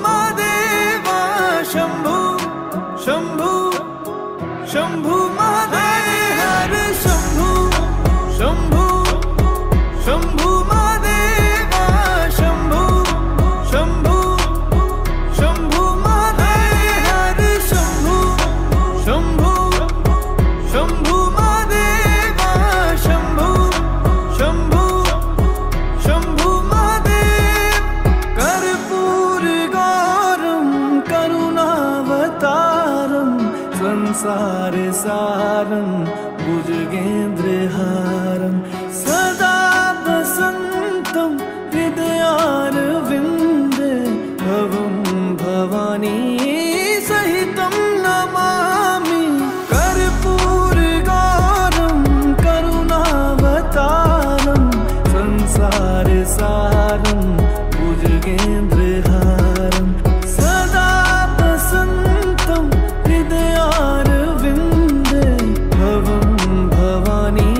महादेवा शंभु शंभु शंभु महादेव हर शंभु शंभु शंभु महादेवा शंभु शंभु शंभु महादेव हर शंभु शंभु शंभु महादेवा शंभु शंभु शंभु महादेव कर्पूर गौरम करुणावतारम संसार सारम भुजगेन्द्रहारम सदा वसन्तं हृदयारविन्दे भवं भवानी सहितं नमामि कर्पूर गौरम करुणावतारम संसार सारम भुजगेन्द्रहारम सदा वसन्तं हृदयारविन्दे भवं भवानी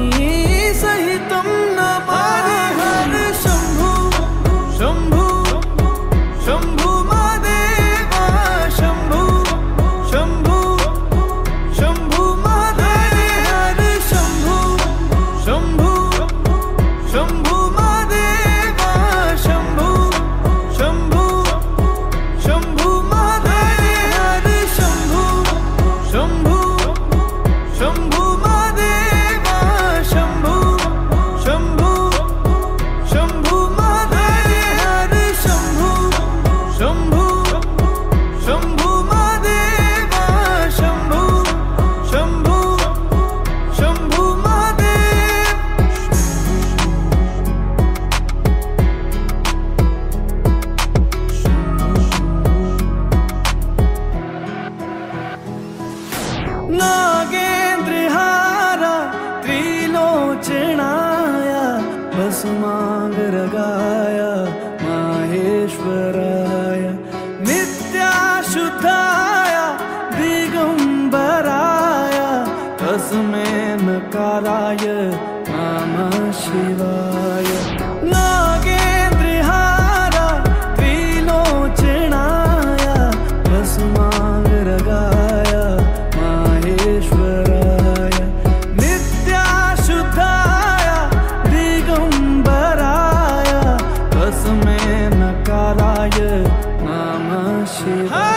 सहितं नमामि हर शंभु शंभु शंभु महादेवा शंभु शंभु शंभु महादेव हर शंभु शंभु शंभु महादेवा शंभु शंभु शंभु महादेव हर शंभु शंभु शंभु महादेवा शंभु शंभु शंभु महादेव हर शंभु शंभु शंभु महादेवा शंभु शंभु शंभु महादेव नागेन्द्रहारा त्रिलोचनाय भस्मांगरगाय माहेश्वराय नित्याशुद्धाय दिगंबराय तस्मै नकाराय नमः शिवाय नागेन्द्रहारा त्रिलोचनाय भस्मांगरगाय माहेश्वराय नित्याशुद्धाय दिगंबराय तस्मै नकाराय नमः शिवाय।